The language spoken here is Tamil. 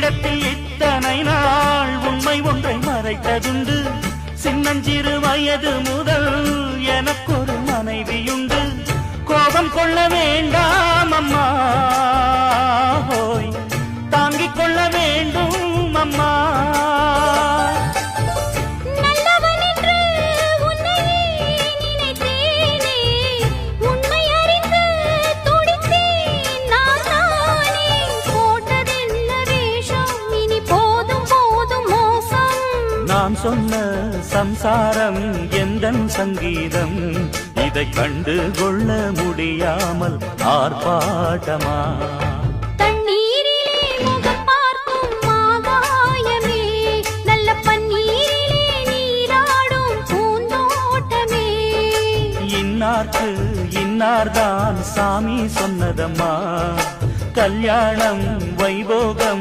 இதயத்தில் இத்தனை நாள் உண்மை ஒன்றை மறைத்ததுண்டு. சின்னஞ்சிறு வயது முதல் எனக்கொரு மனைவியுண்டு. கோபம் கொள்ள வேண்டாம் அம்மா, ஹோய் தாங்கிக் கொள்ள வேண்டும் அம்மா. நான் சொன்ன சம்சாரம் எந்தன் சங்கீதம், இதை கண்டு கொள்ள முடியாமல் ஆர்ப்பாட்டமா? தண்ணீரிலே முகம் பார்க்கும் ஆகாயமே, நல்ல பன்னீரிலே நீராடும் பூந்தோட்டமே. இன்னார்க்கு இன்னார்தான் சாமி சொன்னதம்மா, கல்யாணம் வைபோகம்